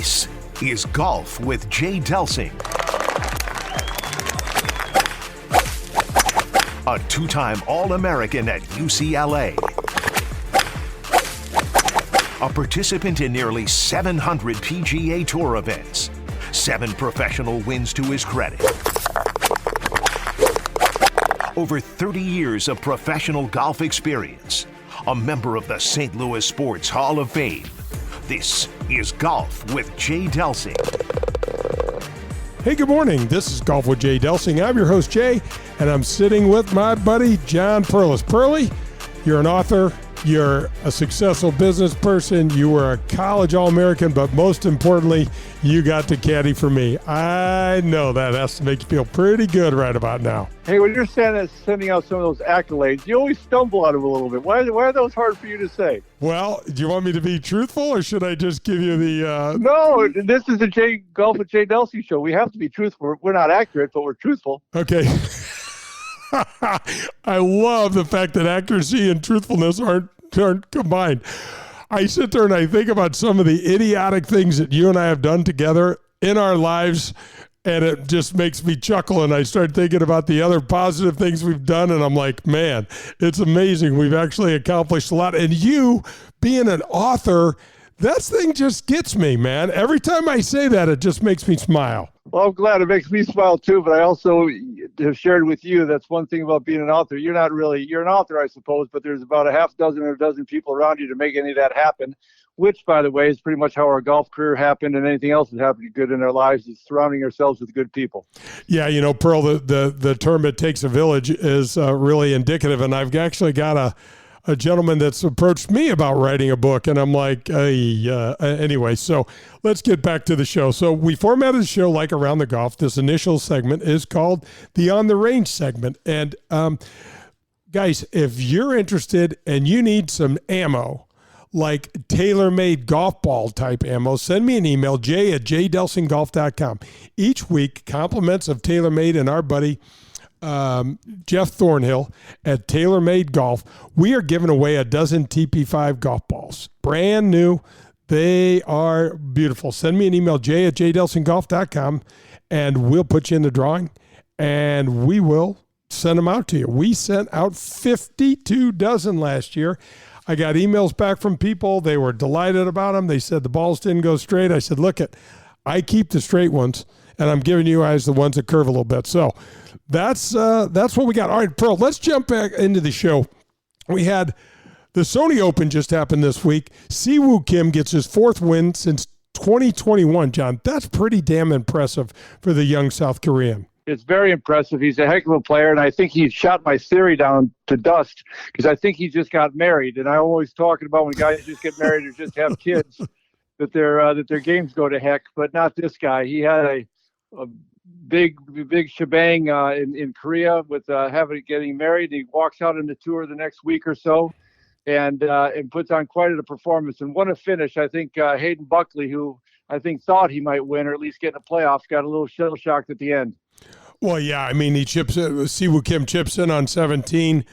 This is Golf with Jay Delsing. A two-time All-American at UCLA. A participant in nearly 700 PGA Tour events. 7 professional wins to his credit. Over 30 years of professional golf experience. A member of the St. Louis Sports Hall of Fame. This is Golf with Jay Delsing. Hey, good morning. This is Golf with Jay Delsing. I'm your host, Jay, and I'm sitting with my buddy, John Perlis. Pearly, you're an author. You're a successful business person. You were a college All-American, but most importantly, you got to caddy for me. I know that has to make you feel pretty good right about now. Hey, when you're sending out some of those accolades, you always stumble on them a little bit. Why are those hard for you to say? Well, do you want me to be truthful, or should I just give you the... No, this is the Golf with Jay Delsing show. We have to be truthful. We're not accurate, but we're truthful. Okay. I love the fact that accuracy and truthfulness aren't combined. I sit there and I think about some of the idiotic things that you and I have done together in our lives, and it just makes me chuckle, and I start thinking about the other positive things we've done, and I'm like, man, it's amazing. We've actually accomplished a lot. And you, being an author, that thing just gets me, man. Every time I say that, it just makes me smile. Well, I'm glad it makes me smile too, but I also have shared with you, that's one thing about being an author. You're an author, I suppose, but there's about a half dozen or a dozen people around you to make any of that happen, which, by the way, is pretty much how our golf career happened, and anything else that's happened good in our lives is surrounding ourselves with good people. Yeah, you know, Pearl, the term "it takes a village" is really indicative, and I've actually got a gentleman that's approached me about writing a book, and I'm like, anyway, so let's get back to the show. So we formatted the show like Around the Golf. This initial segment is called the On the Range segment. And guys, if you're interested and you need some ammo, like tailor-made golf ball type ammo, send me an email, jay@jdelsinggolf.com. Each week, compliments of TaylorMade and our buddy Jeff Thornhill at TaylorMade Golf, we are giving away a dozen TP5 golf balls. Brand new. They are beautiful. Send me an email, jay@jdelsinggolf.com, and we'll put you in the drawing, and we will send them out to you. We sent out 52 dozen last year. I got emails back from people. They were delighted about them. They said the balls didn't go straight. I said, look, I keep the straight ones, and I'm giving you guys the ones that curve a little bit. So that's what we got. All right, Pearl, let's jump back into the show. We had the Sony Open just happened this week. Siwoo Kim gets his 4th win since 2021, John. That's pretty damn impressive for the young South Korean. It's very impressive. He's a heck of a player, and I think he shot my theory down to dust because I think he just got married. And I'm always talking about when guys just get married or just have kids that their games go to heck, but not this guy. He had a big shebang in Korea with getting married. He walks out on the tour the next week or so, and puts on quite a performance. And what a finish! I think Hayden Buckley, who I think thought he might win or at least get in the playoffs, got a little shell shocked at the end. Well, yeah, I mean, Siwoo Kim chips in on 17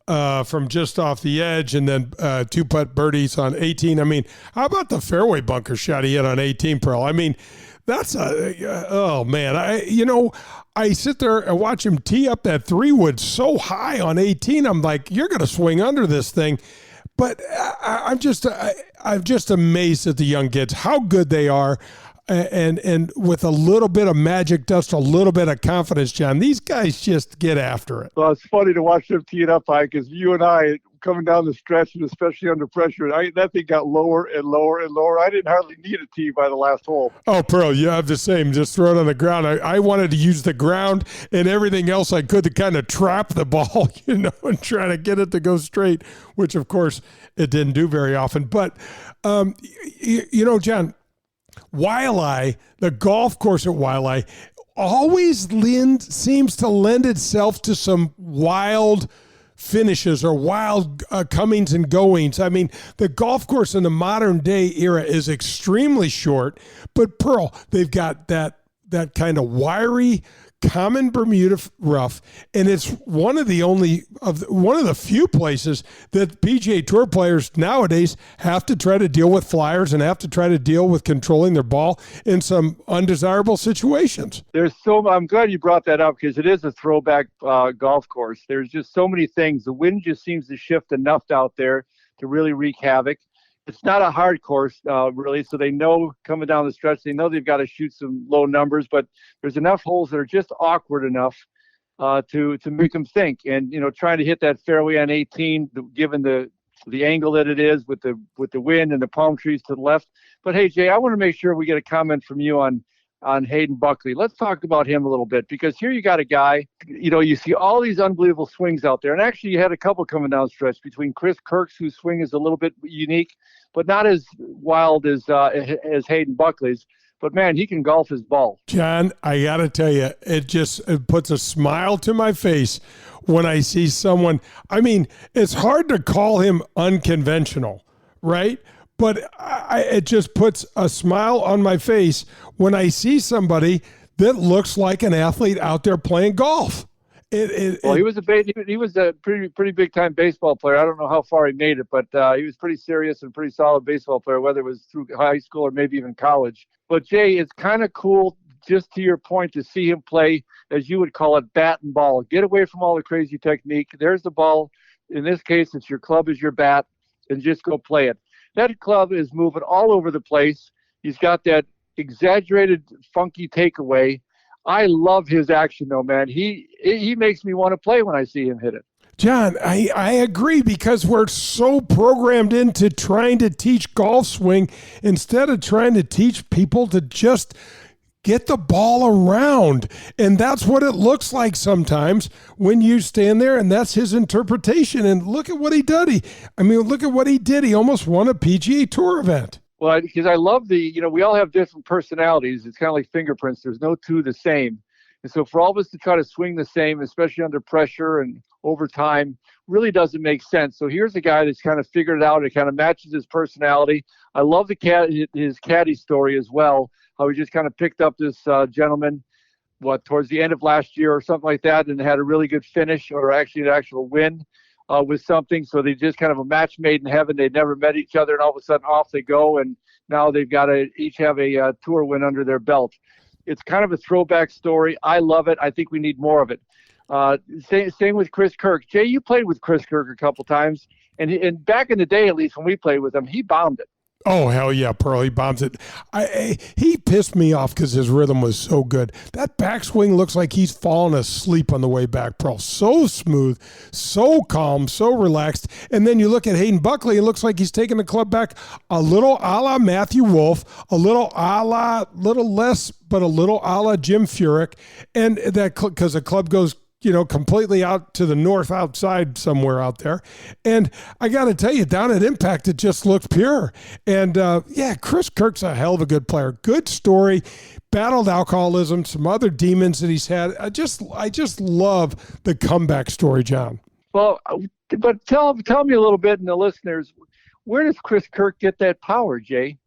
from just off the edge, and then 2-putt birdies on 18. I mean, how about the fairway bunker shot he hit on 18, Pearl? I mean, that's oh man, I sit there and watch him tee up that 3-wood so high on 18. I'm like, you're going to swing under this thing. But I'm just amazed at the young kids, how good they are. And with a little bit of magic dust, a little bit of confidence, John, these guys just get after it. Well, it's funny to watch them tee it up high because you and I, coming down the stretch, and especially under pressure, that thing got lower and lower and lower. I didn't hardly need a tee by the last hole. Oh, Pearl, you have the same. Just throw it on the ground. I wanted to use the ground and everything else I could to kind of trap the ball, and try to get it to go straight, which, of course, it didn't do very often. But, John, Waialae, the golf course at Waialae, always seems to lend itself to some wild finishes or wild comings and goings. I mean, the golf course in the modern day era is extremely short, but Pearl, they've got that kind of wiry common Bermuda rough, and it's one of the few places that PGA Tour players nowadays have to try to deal with flyers and have to try to deal with controlling their ball in some undesirable situations. I'm glad you brought that up because it is a throwback golf course. There's just so many things. The wind just seems to shift enough out there to really wreak havoc. It's not a hard course, really, so they know coming down the stretch, they know they've got to shoot some low numbers, but there's enough holes that are just awkward enough to make them think. And, trying to hit that fairway on 18, given the angle that it is with the wind and the palm trees to the left. But, hey, Jay, I want to make sure we get a comment from you on Hayden Buckley. Let's talk about him a little bit, because here you got a guy, you see all these unbelievable swings out there. And actually you had a couple coming down the stretch between Chris Kirk's, whose swing is a little bit unique, but not as wild as Hayden Buckley's. But, man, he can golf his ball. John, I got to tell you, it puts a smile to my face when I see someone. I mean, it's hard to call him unconventional, right? But it just puts a smile on my face when I see somebody that looks like an athlete out there playing golf. He was a pretty big time baseball player. I don't know how far he made it, but he was pretty serious and pretty solid baseball player, whether it was through high school or maybe even college. But Jay, it's kind of cool, just to your point, to see him play, as you would call it, bat and ball. Get away from all the crazy technique. There's the ball. In this case, it's your club is your bat, and just go play it. That club is moving all over the place. He's got that exaggerated, funky takeaway. I love his action, though, man. He makes me want to play when I see him hit it. John, I agree, because we're so programmed into trying to teach golf swing instead of trying to teach people to just get the ball around. And that's what it looks like sometimes when you stand there, and that's his interpretation. And look at what he did. Look at what he did. He almost won a PGA Tour event. Well, because I love we all have different personalities. It's kind of like fingerprints. There's no two the same. And so for all of us to try to swing the same, especially under pressure and over time, really doesn't make sense. So here's a guy that's kind of figured it out. It kind of matches his personality. I love his caddy story as well, how he just kind of picked up this gentleman, towards the end of last year or something like that, and had a really good finish, or actually an actual win with something. So they just kind of a match made in heaven. They'd never met each other, and all of a sudden off they go, and now they've got to each have a tour win under their belt. It's kind of a throwback story. I love it. I think we need more of it. Same with Chris Kirk. Jay, you played with Chris Kirk a couple times, and back in the day, at least when we played with him, he bombed it. Oh, hell yeah, Pearl. He bombs it. He pissed me off because his rhythm was so good. That backswing looks like he's fallen asleep on the way back, Pearl. So smooth, so calm, so relaxed. And then you look at Hayden Buckley, it looks like he's taking the club back a little a la Matthew Wolff, a little less, but a little a la Jim Furyk. And that because the club goes completely out to the north outside somewhere out there. And I got to tell you, down at Impact, it just looked pure. And Chris Kirk's a hell of a good player. Good story. Battled alcoholism, some other demons that he's had. I just love the comeback story, John. Well, but tell me a little bit, and the listeners, where does Chris Kirk get that power, Jay?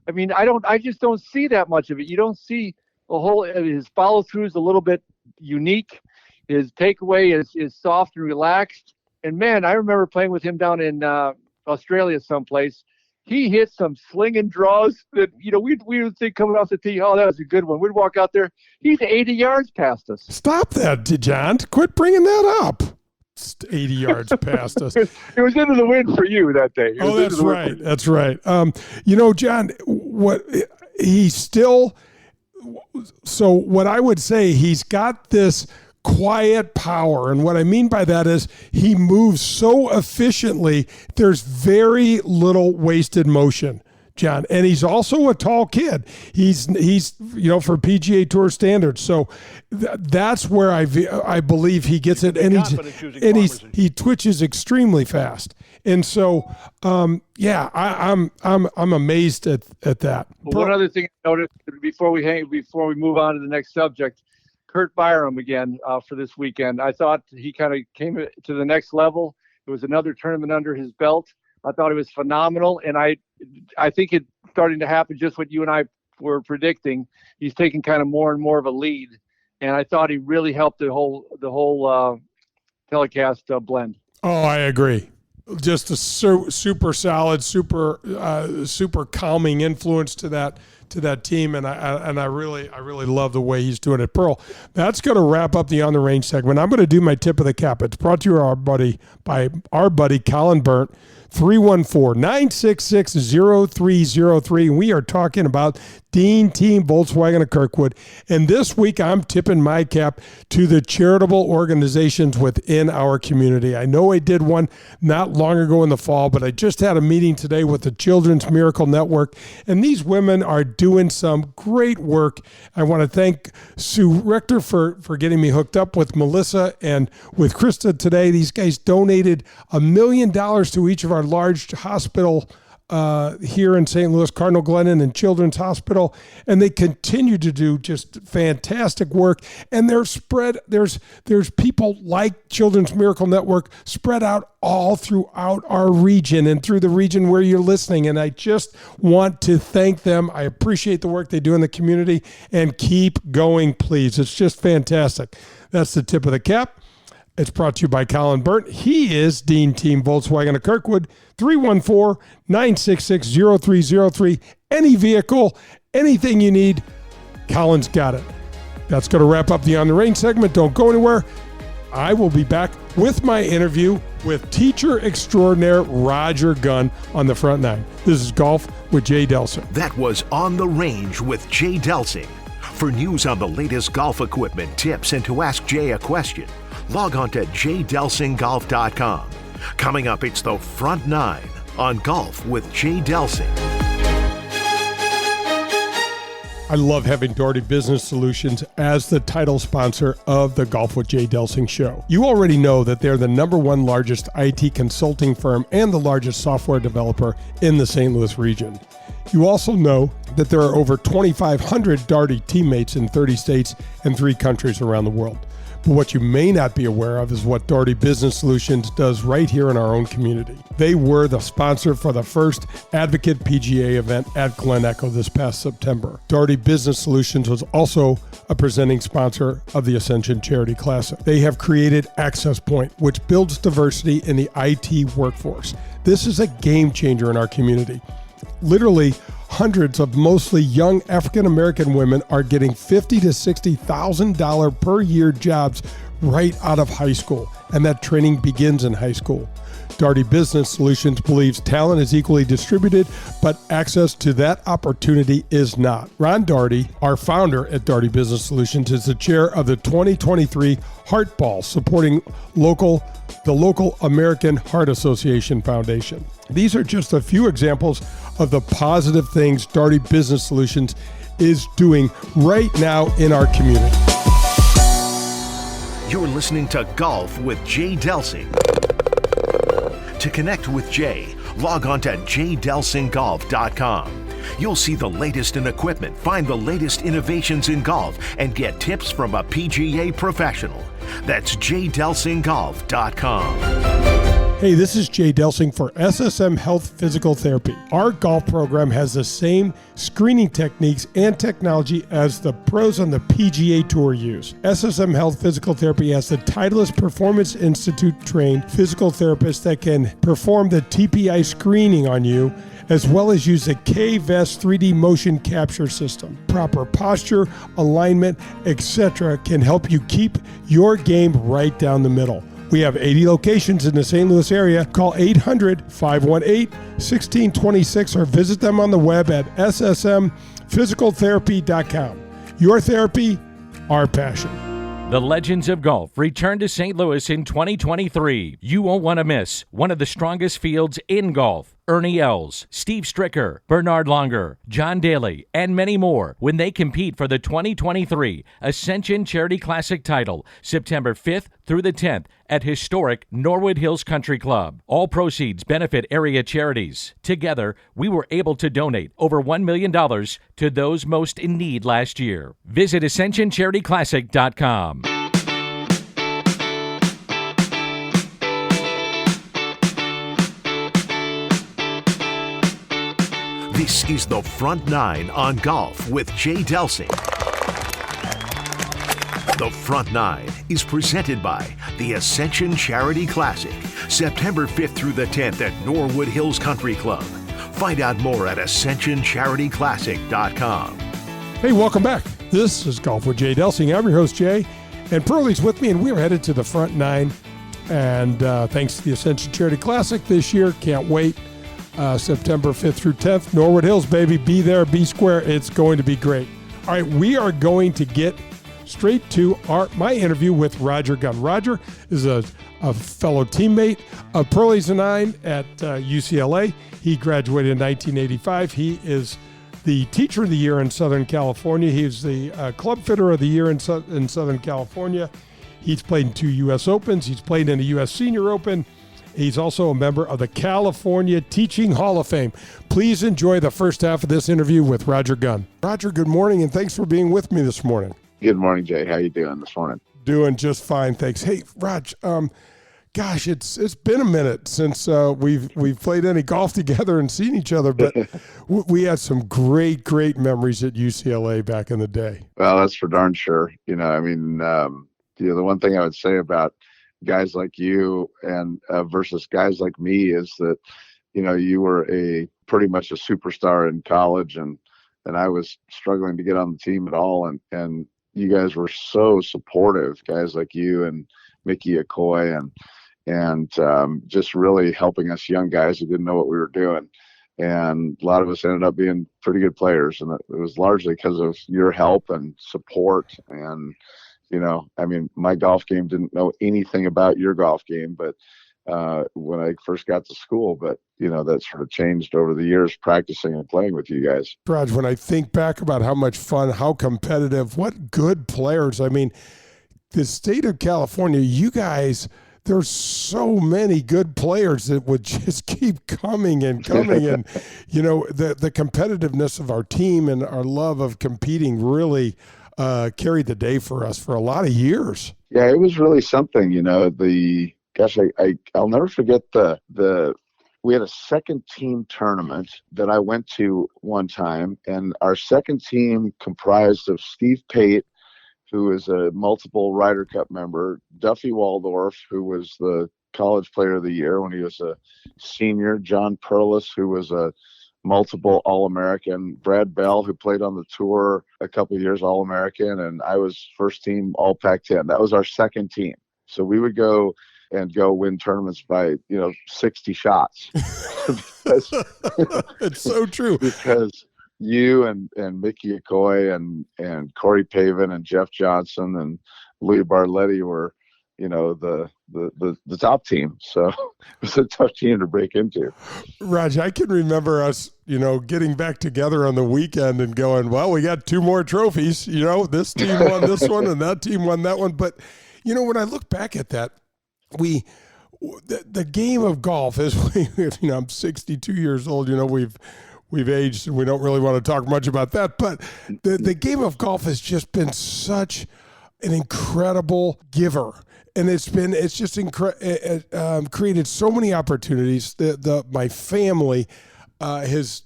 I just don't see that much of it. You don't see his follow through is a little bit unique. His takeaway is soft and relaxed. And, man, I remember playing with him down in Australia someplace. He hit some slinging draws that, we would think coming off the tee, oh, that was a good one. We'd walk out there. He's 80 yards past us. Stop that, John. Quit bringing that up. It's 80 yards past us. It was into the wind for you that day. Oh, that's right. That's right. John, what I would say, he's got this quiet power. And what I mean by that is he moves so efficiently, there's very little wasted motion, John. And he's also a tall kid. He's for PGA Tour standards. So that's where I believe he gets it. And he twitches extremely fast. And so, I'm amazed at that. Well, one other thing I noticed before we move on to the next subject, Kurt Byram again for this weekend. I thought he kind of came to the next level. It was another tournament under his belt. I thought it was phenomenal, and I think it's starting to happen just what you and I were predicting. He's taking kind of more and more of a lead and I thought he really helped the whole telecast blend. Oh, I agree. Just a super solid, super calming influence to that team, and I really love the way he's doing it. Pearl, that's going to wrap up the On the Range segment. I'm going to do my tip of the cap. It's brought to you by our buddy Colin Burnt. 314-966-0303. And we are talking about Dean Team Volkswagen of Kirkwood. And this week, I'm tipping my cap to the charitable organizations within our community. I know I did one not long ago in the fall, but I just had a meeting today with the Children's Miracle Network. And these women are doing some great work. I want to thank Sue Richter for getting me hooked up with Melissa and with Krista today. These guys donated $1 million to each of our large hospital here in St. Louis, Cardinal Glennon and Children's Hospital, and they continue to do just fantastic work. And they're spread. There's people like Children's Miracle Network spread out all throughout our region and through the region where you're listening. And I just want to thank them. I appreciate the work they do in the community, and keep going, please. It's just fantastic. That's the tip of the cap. It's brought to you by Colin Burnt. He is Dean Team Volkswagen of Kirkwood. 314-966-0303. Any vehicle, anything you need, Colin's got it. That's going to wrap up the On the Range segment. Don't go anywhere. I will be back with my interview with teacher extraordinaire Roger Gunn on the front nine. This is Golf with Jay Delsing. That was On the Range with Jay Delsing. For news on the latest golf equipment, tips, and to ask Jay a question, log on to jdelsinggolf.com. Coming up, it's the Front Nine on Golf with Jay Delsing. I love having Doherty Business Solutions as the title sponsor of the Golf with Jay Delsing show. You already know that they're the #1 largest IT consulting firm and the largest software developer in the St. Louis region. You also know that there are over 2,500 Doherty teammates in 30 states and 3 countries around the world. But what you may not be aware of is what Doherty Business Solutions does right here in our own community. They were the sponsor for the first Advocate PGA event at Glen Echo this past September. Doherty Business Solutions was also a presenting sponsor of the Ascension Charity Classic. They have created Access Point, which builds diversity in the IT workforce. This is a game changer in our community. Literally, hundreds of mostly young African-American women are getting $50,000 to $60,000 per year jobs right out of high school, and that training begins in high school. Doherty Business Solutions believes talent is equally distributed, but access to that opportunity is not. Ron Doherty, our founder at Doherty Business Solutions, is the chair of the 2023 Heart Ball, supporting the local American Heart Association Foundation. These are just a few examples of the positive things Doherty Business Solutions is doing right now in our community. You're listening to Golf with Jay Delsing. To connect with Jay, log on to jdelsinggolf.com. You'll see the latest in equipment, find the latest innovations in golf, and get tips from a PGA professional. That's jdelsinggolf.com. Hey, this is Jay Delsing for SSM Health Physical Therapy. Our golf program has the same screening techniques and technology as the pros on the PGA Tour use. SSM Health Physical Therapy has the Titleist Performance Institute trained physical therapists that can perform the TPI screening on you, as well as use the K-Vest 3D motion capture system. Proper posture, alignment, etc. can help you keep your game right down the middle. We have 80 locations in the St. Louis area. Call 800-518-1626 or visit them on the web at ssmphysicaltherapy.com. Your therapy, our passion. The Legends of Golf return to St. Louis in 2023. You won't want to miss one of the strongest fields in golf. Ernie Els, Steve Stricker, Bernard Longer, John Daly, and many more when they compete for the 2023 Ascension Charity Classic title, September 5th through the 10th at historic Norwood Hills Country Club. All proceeds benefit area charities. Together, we were able to donate over $1 million to those most in need last year. Visit AscensionCharityClassic.com. This is the Front Nine on Golf with Jay Delsing. The Front Nine is presented by the Ascension Charity Classic, September 5th through the 10th at Norwood Hills Country Club. Find out more at ascensioncharityclassic.com. Hey, welcome back. This is Golf with Jay Delsing. I'm your host, Jay, and Pearlie's with me, and we're headed to the Front Nine. And thanks to the Ascension Charity Classic this year, can't wait. September 5th through 10th, Norwood Hills, baby. Be there, be square. It's going to be great. All right, we are going to get straight to my interview with Roger Gunn. Roger is a fellow teammate of Pearlie's and I at UCLA. He graduated in 1985. He is the Teacher of the Year in Southern California. He's the Club Fitter of the Year in Southern California. He's played in 2 U.S. Opens. He's played in the U.S. Senior Open. He's also a member of the California Teaching Hall of Fame. Please enjoy the first half of this interview with Roger Gunn. Roger, good morning, and thanks for being with me this morning. Good morning, Jay. How you doing this morning? Doing just fine, thanks. Hey, Raj, gosh, it's been a minute since we've played any golf together and seen each other, but we had some great memories at UCLA back in the day. Well, that's for darn sure. The one thing I would say about guys like you and versus guys like me is that, you were pretty much a superstar in college, and I was struggling to get on the team at all, and you guys were so supportive, guys like you and Mickey Okoye, and just really helping us young guys who didn't know what we were doing. And a lot of us ended up being pretty good players, and it was largely because of your help and support. And my golf game didn't know anything about your golf game, but when I first got to school, but that sort of changed over the years practicing and playing with you guys. Raj, when I think back about how much fun, how competitive, what good players. I mean, the state of California, you guys, there's so many good players that would just keep coming and coming. And, the competitiveness of our team and our love of competing really carried the day for us for a lot of years. Yeah, it was really something, I'll never forget we had a second team tournament that I went to one time, and our second team comprised of Steve Pate, who is a multiple Ryder Cup member, Duffy Waldorf, who was the College Player of the Year when he was a senior, John Perlis, who was a multiple All-American, Brad Bell, who played on the tour a couple of years, All-American, and I was first team All Pac-10. That was our second team. So we would go win tournaments by 60 shots. It's so true. Because you and Mickey Okoye and Corey Pavin and Jeff Johnson and Louis Barletti were the top team. So it was a tough team to break into. Raj, I can remember us getting back together on the weekend and going, well, we got 2 more trophies. This team won this one and that team won that one. But when I look back at that, the game of golf is, I'm 62 years old, we've aged and we don't really want to talk much about that, but the game of golf has just been such an incredible giver. And it's just created so many opportunities. My family has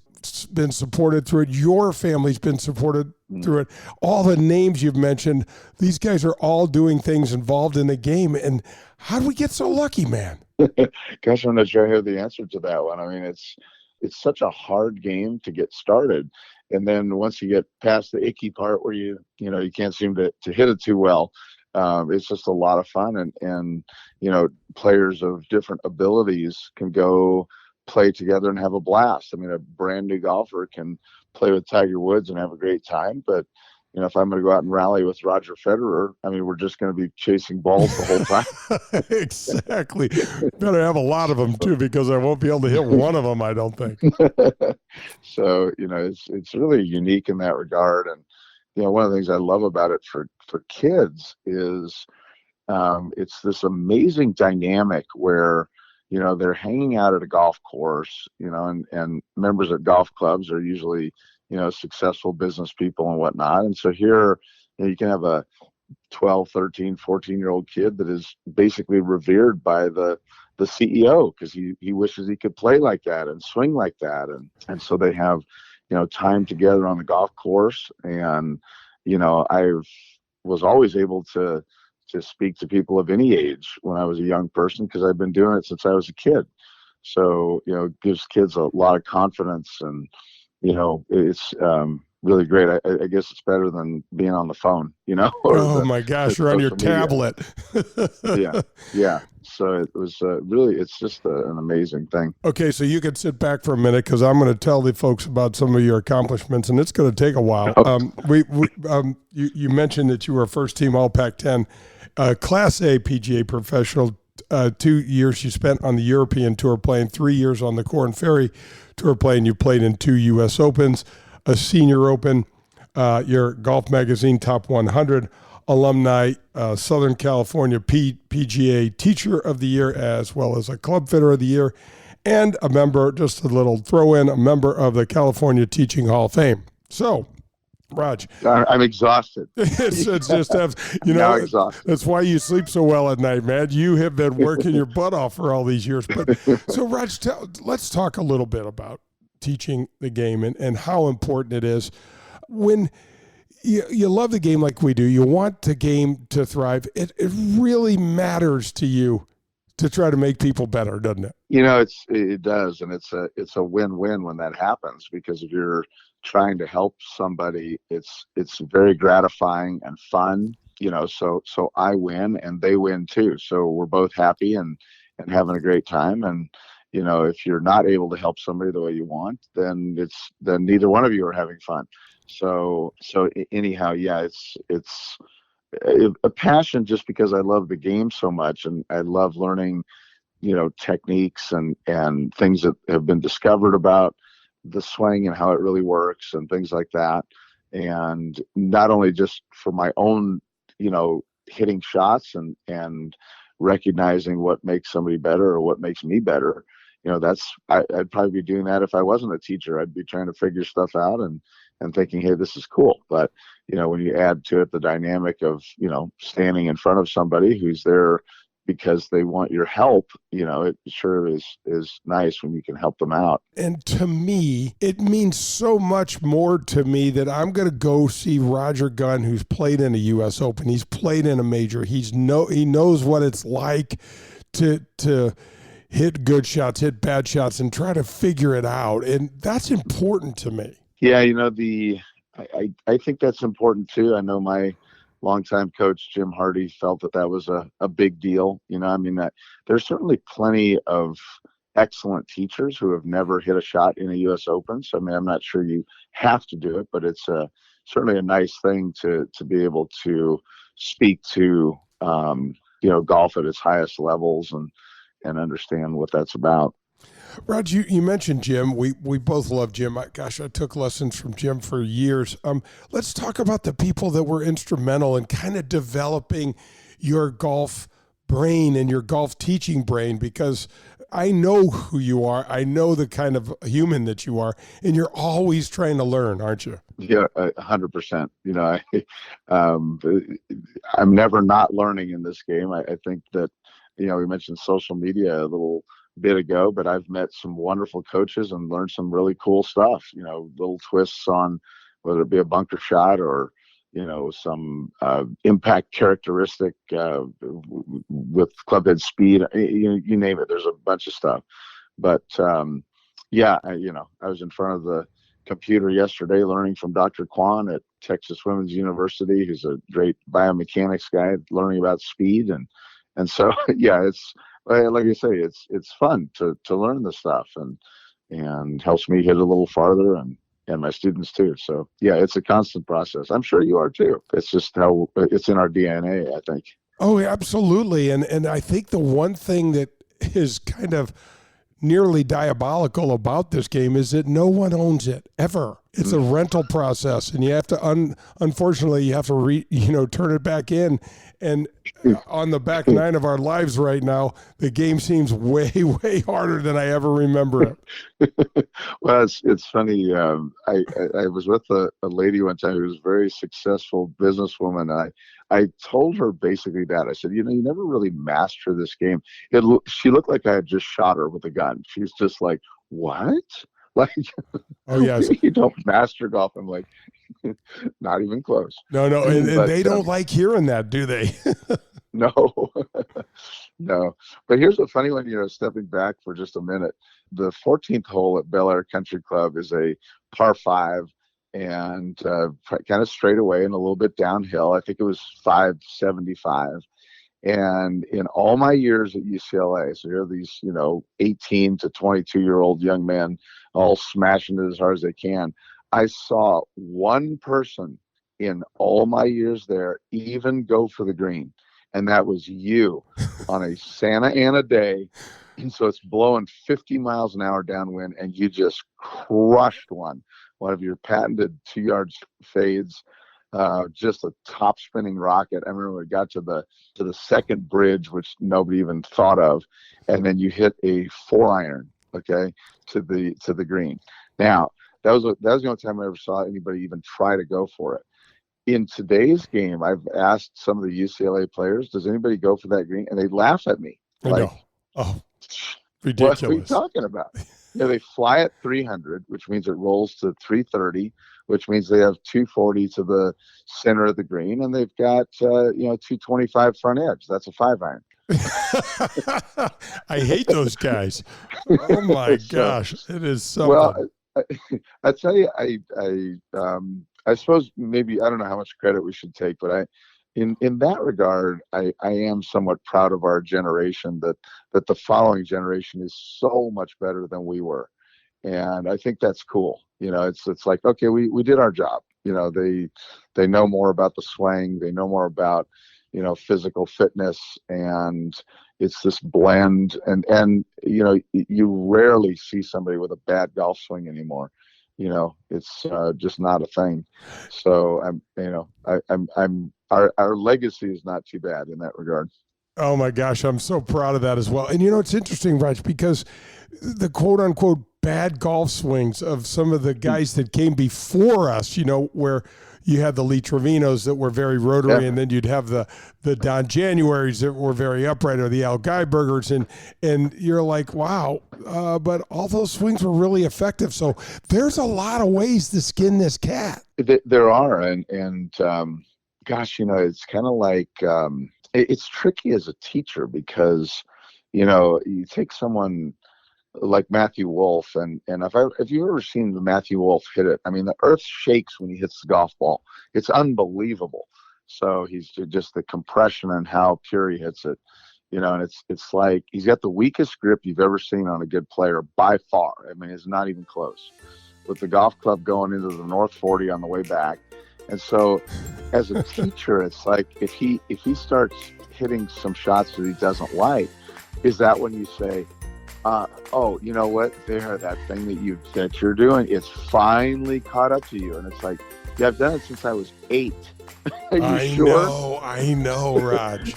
been supported through it. Your family's been supported through it. All the names you've mentioned, these guys are all doing things involved in the game. And how do we get so lucky, man? Gosh, I'm not sure I have the answer to that one. I mean, it's such a hard game to get started. And then once you get past the icky part where you can't seem to hit it too well, it's just a lot of fun. And players of different abilities can go play together and have a blast. I mean, a brand new golfer can play with Tiger Woods and have a great time, but if I'm going to go out and rally with Roger Federer, I mean, we're just going to be chasing balls the whole time. Exactly. Better have a lot of them too, because I won't be able to hit one of them, I don't think. So, it's really unique in that regard. And, one of the things I love about it for kids is it's this amazing dynamic where, they're hanging out at a golf course, and members of golf clubs are usually, successful business people and whatnot. And so here, you can have a 12, 13, 14-year-old kid that is basically revered by the CEO because he wishes he could play like that and swing like that. And so they have, time together on the golf course. And, I've was always able to speak to people of any age when I was a young person, because I've been doing it since I was a kid. So, it gives kids a lot of confidence, and, it's really great. I guess it's better than being on the phone, or Oh my gosh, you're on your social media. tablet. Yeah. Yeah. So it was really, it's just an amazing thing. Okay, so you can sit back for a minute, because I'm going to tell the folks about some of your accomplishments, and it's going to take a while. You mentioned that you were a first-team All Pac-10, Class A PGA professional. 2 years you spent on the European Tour playing, 3 years on the Korn Ferry Tour playing. You played in 2 U.S. Opens, a Senior Open. Your Golf Magazine Top 100 alumni, Southern California PGA Teacher of the Year, as well as a Club Fitter of the Year, and a member, just a little throw in, a member of the California Teaching Hall of Fame. So, Raj, I'm exhausted. it's just, now exhausted. That's why you sleep so well at night, man. You have been working your butt off for all these years. But so, Raj, let's talk a little bit about teaching the game and how important it is when you love the game like we do. You want the game to thrive. It really matters to you to try to make people better, doesn't it? It does, and it's a win-win when that happens, because if you're trying to help somebody, it's very gratifying and fun. So I win and they win too. So we're both happy and having a great time. And if you're not able to help somebody the way you want, then neither one of you are having fun. So anyhow, yeah, it's a passion, just because I love the game so much, and I love learning, techniques and things that have been discovered about the swing and how it really works and things like that. And not only just for my own, hitting shots and recognizing what makes somebody better or what makes me better. I'd probably be doing that if I wasn't a teacher. I'd be trying to figure stuff out and thinking, hey, this is cool. But, when you add to it the dynamic of, standing in front of somebody who's there because they want your help, it sure is nice when you can help them out. And to me, it means so much more to me that I'm going to go see Roger Gunn, who's played in a U.S. Open. He's played in a major. He knows what it's like to hit good shots, hit bad shots, and try to figure it out. And that's important to me. Yeah, I think that's important too. I know my longtime coach, Jim Hardy, felt that was a big deal. There's certainly plenty of excellent teachers who have never hit a shot in a U.S. Open. So, I'm not sure you have to do it, but it's certainly a nice thing to be able to speak to, golf at its highest levels and understand what that's about. Raj, you mentioned Jim. We both love Jim. I took lessons from Jim for years. Let's talk about the people that were instrumental in kind of developing your golf brain and your golf teaching brain, because I know who you are. I know the kind of human that you are, and you're always trying to learn, aren't you? Yeah, 100%. I'm never not learning in this game. I think that, we mentioned social media a little bit ago, but I've met some wonderful coaches and learned some really cool stuff, little twists on whether it be a bunker shot or, some impact characteristic with clubhead speed, you name it. There's a bunch of stuff. But I was in front of the computer yesterday learning from Dr. Kwan at Texas Women's University, who's a great biomechanics guy, learning about speed. And so, yeah, it's, like I say, it's fun to learn the stuff and helps me hit a little farther and my students too. So yeah, it's a constant process. I'm sure you are too. It's just how it's in our DNA, I think. Oh, absolutely. And I think the one thing that is kind of nearly diabolical about this game is that no one owns it ever. It's a rental process, and you have to unfortunately you have to turn it back in. And on the back nine of our lives right now, the game seems way harder than I ever remember it. Well, it's funny. I was with a lady one time who was a very successful businesswoman. I told her basically that. I said, you never really master this game. She looked like I had just shot her with a gun. She was just like, what? Like, Oh yes. you don't master golf. I'm like, not even close. No, and But, they don't like hearing that, do they? No, no. But here's a funny one, stepping back for just a minute. The 14th hole at Bel Air Country Club is a par 5 and kind of straight away and a little bit downhill. I think it was 575. And in all my years at UCLA, so here are these, 18 to 22-year-old young men all smashing it as hard as they can. I saw one person in all my years there even go for the green. And that was you on a Santa Ana day. And so it's blowing 50 miles an hour downwind, and you just crushed one of your patented 2-yard fades, just a top spinning rocket. I remember we got to the second bridge, which nobody even thought of, and then you hit a 4-iron, okay, to the green. Now that was the only time I ever saw anybody even try to go for it. In today's game, I've asked some of the UCLA players, does anybody go for that green? And they laugh at me. I Like, know. Oh, ridiculous. What are you talking about? They fly at 300, which means it rolls to 330, which means they have 240 to the center of the green, and they've got 225 front edge. That's a 5-iron. I hate those guys. Oh my gosh, it is something. Well, I tell you, I suppose maybe, I don't know how much credit we should take, but in that regard, I am somewhat proud of our generation that the following generation is so much better than we were. And I think that's cool. It's like, okay, we did our job. They know more about the swing. They know more about, physical fitness, and it's this blend. And you rarely see somebody with a bad golf swing anymore. It's just not a thing. So our legacy is not too bad in that regard. Oh my gosh, I'm so proud of that as well. And it's interesting, Raj, because the quote unquote bad golf swings of some of the guys that came before us, where you had the Lee Trevinos that were very rotary, and then you'd have the Don Januaries that were very upright, or the Al Geibergers, and you're like, wow, but all those swings were really effective. So there's a lot of ways to skin this cat. There are, and gosh, it's kind of like it's tricky as a teacher because you take someone like Matthew Wolff, and if you've ever seen the Matthew Wolff hit it, I mean, the earth shakes when he hits the golf ball. It's unbelievable. So he's just the compression and how pure he hits it, and it's like he's got the weakest grip you've ever seen on a good player by far. I mean, it's not even close. With the golf club going into the North 40 on the way back. And so as a teacher, it's like if he starts hitting some shots that he doesn't like, is that when you say, oh, you know what? There, that thing that you're doing, it's finally caught up to you. And it's like, yeah, I've done it since I was 8. Are you sure? I know, Raj.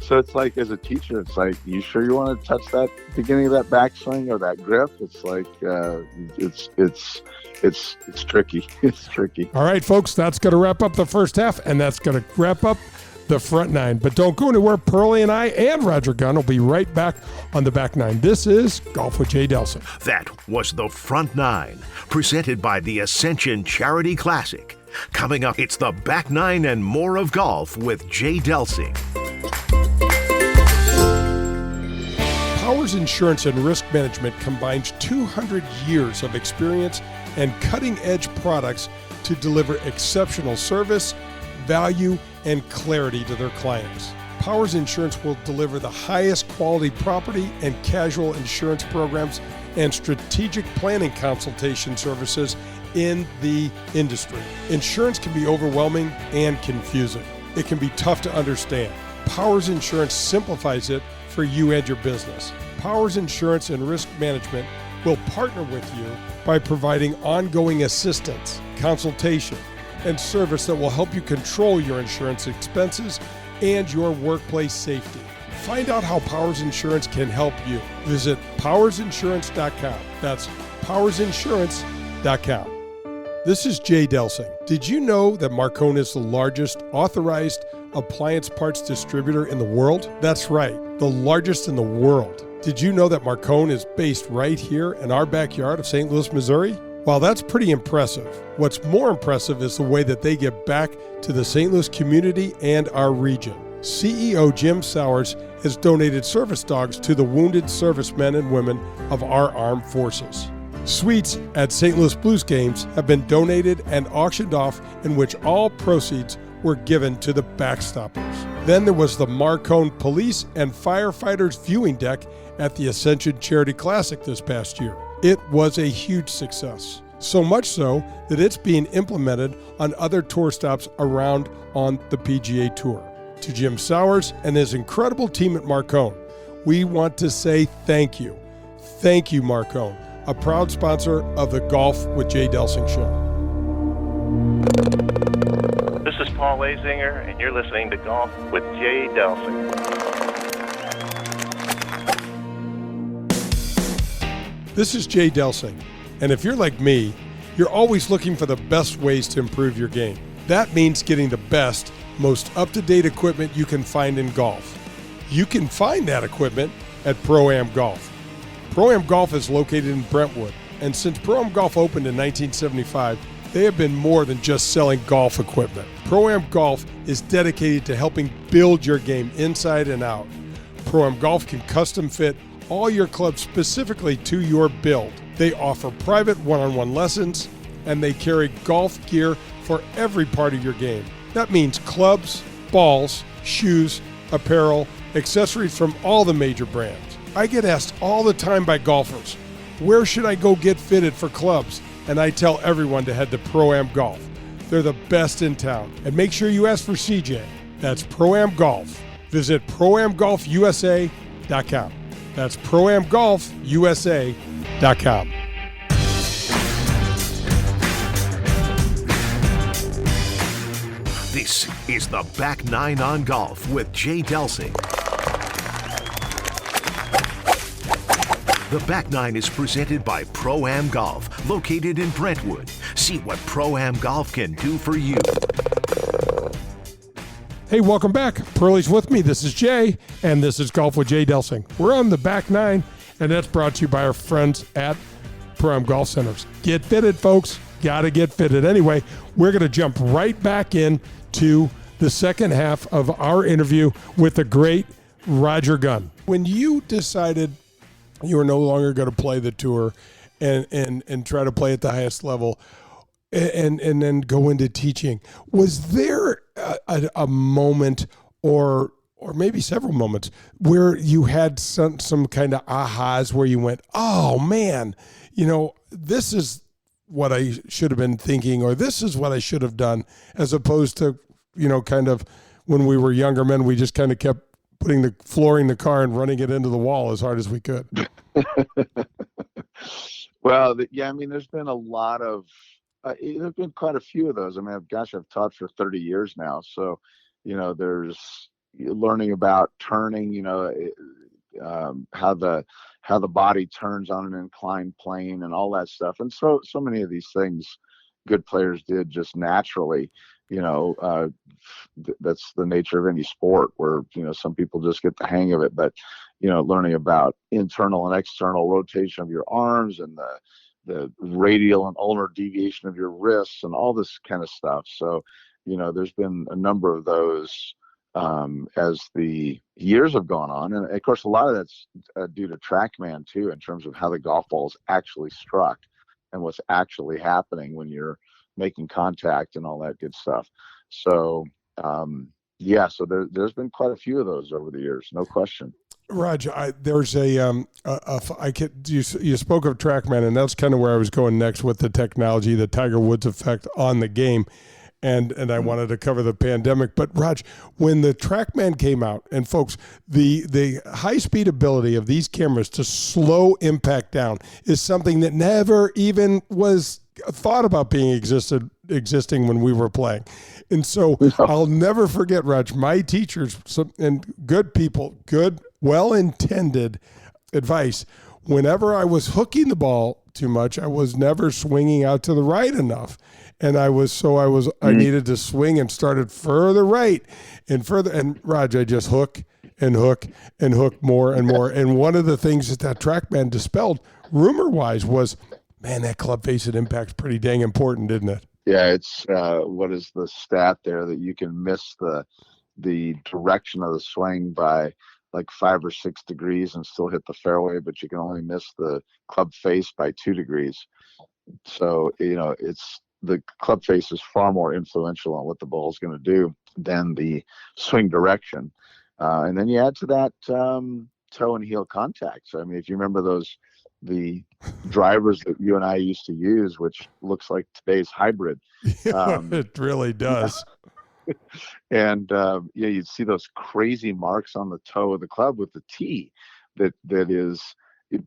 So it's like, as a teacher, it's like, you sure you want to touch that beginning of that backswing or that grip? It's like, it's tricky. It's tricky. All right, folks, that's going to wrap up the first half, and that's going to wrap up the front nine. But don't go anywhere. Pearlie and I and Roger Gunn will be right back on the back nine. This is Golf with Jay Delsing. That was the front nine, presented by the Ascension Charity Classic. Coming up, it's the back nine and more of golf with Jay Delsing. Powers Insurance and Risk Management combines 200 years of experience and cutting-edge products to deliver exceptional service, value, and clarity to their clients. Powers Insurance will deliver the highest quality property and casual insurance programs and strategic planning consultation services in the industry. Insurance can be overwhelming and confusing. It can be tough to understand. Powers Insurance simplifies it for you and your business. Powers Insurance and Risk Management will partner with you by providing ongoing assistance, consultation, and service that will help you control your insurance expenses and your workplace safety. Find out how Powers Insurance can help you. Visit powersinsurance.com. That's powersinsurance.com. This is Jay Delsing. Did you know that Marcone is the largest authorized appliance parts distributor in the world? That's right, the largest in the world. Did you know that Marcone is based right here in our backyard of St. Louis, Missouri? While that's pretty impressive, what's more impressive is the way that they give back to the St. Louis community and our region. CEO Jim Sowers has donated service dogs to the wounded servicemen and women of our armed forces. Suites at St. Louis Blues games have been donated and auctioned off, in which all proceeds were given to the Backstoppers. Then there was the Marcone Police and Firefighters viewing deck at the Ascension Charity Classic this past year. It was a huge success, so much so that it's being implemented on other tour stops around on the PGA Tour. To Jim Sowers and his incredible team at Marcone, we want to say thank you. Thank you, Marcone, a proud sponsor of the Golf with Jay Delsing show. This is Paul Lazinger, and you're listening to Golf with Jay Delsing. This is Jay Delsing, and if you're like me, you're always looking for the best ways to improve your game. That means getting the best, most up-to-date equipment you can find in golf. You can find that equipment at Pro-Am Golf. Pro-Am Golf is located in Brentwood, and since Pro-Am Golf opened in 1975, they have been more than just selling golf equipment. Pro-Am Golf is dedicated to helping build your game inside and out. Pro-Am Golf can custom fit all your clubs specifically to your build. They offer private one-on-one lessons, and they carry golf gear for every part of your game. That means clubs, balls, shoes, apparel, accessories from all the major brands. I get asked all the time by golfers, where should I go get fitted for clubs? And I tell everyone to head to Pro-Am Golf. They're the best in town. And make sure you ask for CJ. That's Pro-Am Golf. Visit ProAmGolfUSA.com. That's ProAmGolfUSA.com. This is the Back Nine on Golf with Jay Delsing. The Back Nine is presented by Pro-Am Golf, located in Brentwood. See what Pro-Am Golf can do for you. Hey, welcome back. Pearlie's with me. This is Jay, and this is Golf with Jay Delsing. We're on the Back Nine, and that's brought to you by our friends at Pro-Am Golf Centers. Get fitted, folks. Got to get fitted. Anyway, we're going to jump right back into the second half of our interview with the great Roger Gunn. When you decided you were no longer going to play the tour and try to play at the highest level and then go into teaching, was there a moment or maybe several moments where you had some kind of ahas where you went, oh man, this is what I should have been thinking, or this is what I should have done, as opposed to, kind of when we were younger men, we just kind of kept flooring the car and running it into the wall as hard as we could. Well, there's been a lot of, there's been quite a few of those. I've taught for 30 years now. So, there's learning about turning, how the body turns on an inclined plane and all that stuff. And so many of these things good players did just naturally. That's the nature of any sport where, some people just get the hang of it, but, learning about internal and external rotation of your arms and the radial and ulnar deviation of your wrists and all this kind of stuff. So, there's been a number of those as the years have gone on. And of course, a lot of that's due to TrackMan too, in terms of how the golf ball is actually struck and what's actually happening when you're making contact and all that good stuff. So, so there's been quite a few of those over the years, no question. Roger, there's you spoke of TrackMan, and that's kind of where I was going next with the technology, the Tiger Woods effect on the game. And I wanted to cover the pandemic. But Raj, when the TrackMan came out, and folks, the high-speed ability of these cameras to slow impact down is something that never even was thought about being existing when we were playing. And so I'll never forget, Raj, my teachers and good people, good, well-intended advice. Whenever I was hooking the ball too much, I was never swinging out to the right enough. And I needed to swing and started further right and further. And Raj, I just hook and hook and hook more and more. And one of the things that TrackMan dispelled, rumor-wise, was, man, that club face at impact's pretty dang important, isn't it? Yeah, it's what is the stat there that you can miss the direction of the swing by like 5 or 6 degrees and still hit the fairway, but you can only miss the club face by 2 degrees. So, it's the club face is far more influential on what the ball is going to do than the swing direction. And then you add to that toe and heel contact. So, I mean, if you remember the drivers that you and I used to use, which looks like today's hybrid. It really does. And you'd see those crazy marks on the toe of the club with the tee that is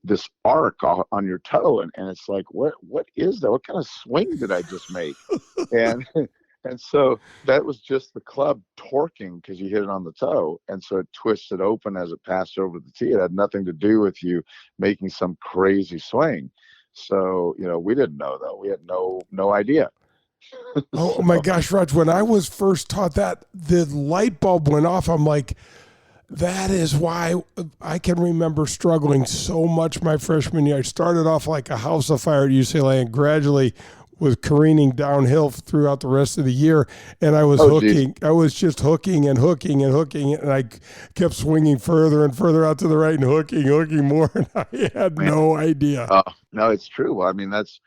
this arc on your toe, and it's like, what is that? What kind of swing did I just make? and so that was just the club torquing because you hit it on the toe, and so it twisted open as it passed over the tee. It had nothing to do with you making some crazy swing. So we didn't know, though. We had no idea. Oh my gosh, Raj, when I was first taught that, the light bulb went off. I'm like, that is why I can remember struggling so much my freshman year. I started off like a house of fire at UCLA and gradually was careening downhill throughout the rest of the year. And I was hooking. Geez. I was just hooking and hooking and hooking. And I kept swinging further and further out to the right and hooking more. And I had no idea. No, it's true. Well, I mean, that's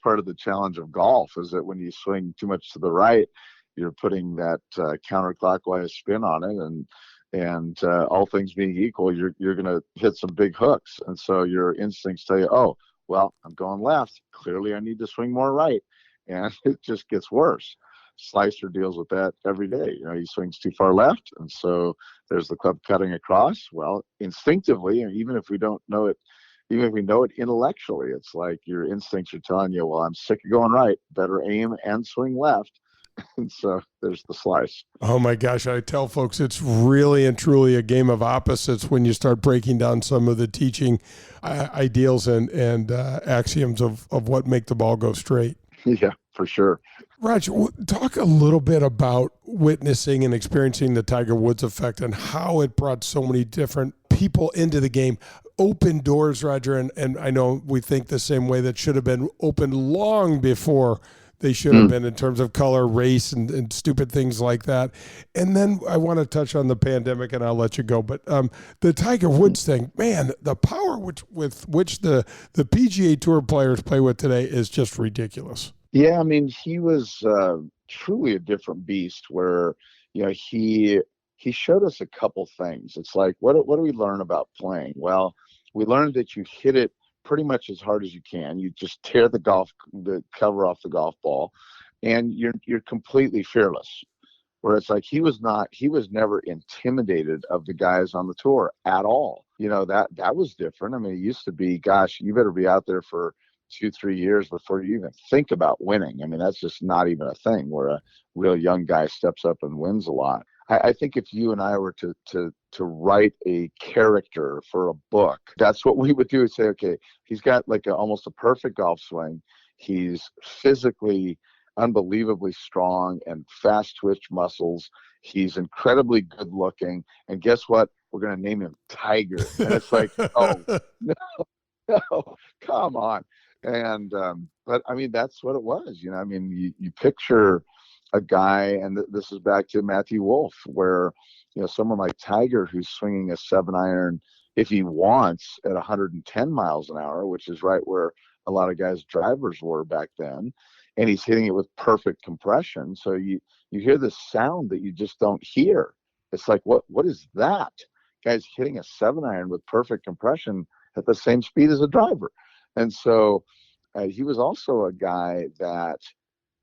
part of the challenge of golf, is that when you swing too much to the right, you're putting that counterclockwise spin on it, and all things being equal, you're going to hit some big hooks, and so your instincts tell you, oh, well, I'm going left. Clearly, I need to swing more right, and it just gets worse. Slicer deals with that every day. He swings too far left, and so there's the club cutting across. Well, instinctively, and even if we don't know it. Even if we know it intellectually, it's like your instincts are telling you, well, I'm sick of going right. Better aim and swing left. And so there's the slice. Oh, my gosh. I tell folks it's really and truly a game of opposites when you start breaking down some of the teaching ideals and axioms of what make the ball go straight. Yeah, for sure. Raj, talk a little bit about witnessing and experiencing the Tiger Woods effect and how it brought so many different people into the game. Open doors, Roger, and I know we think the same way, that should have been open long before they should have been in terms of color, race, and stupid things like that. And then I want to touch on the pandemic, and I'll let you go. But the Tiger Woods thing, man, the power with which the PGA Tour players play with today is just ridiculous. Yeah, I mean, he was truly a different beast where, he showed us a couple things. It's like, what do we learn about playing? Well, we learned that you hit it pretty much as hard as you can. You just tear the cover off the golf ball, and you're completely fearless. Where it's like he was never intimidated of the guys on the tour at all. That was different. I mean, it used to be, gosh, you better be out there for 2-3 years before you even think about winning. I mean, that's just not even a thing where a real young guy steps up and wins a lot. I think if you and I were to write a character for a book, that's what we would do. Is say, okay, he's got like almost a perfect golf swing. He's physically unbelievably strong and fast twitch muscles. He's incredibly good looking. And guess what? We're going to name him Tiger. And it's like, oh, no, come on. And, but I mean, that's what it was. I mean, you picture a guy, and this is back to Matthew Wolff, where, someone like Tiger, who's swinging a 7-iron, if he wants, at 110 miles an hour, which is right where a lot of guys' drivers were back then, and he's hitting it with perfect compression. So you hear this sound that you just don't hear. It's like, what is that? Guy's hitting a 7-iron with perfect compression at the same speed as a driver. And so he was also a guy that,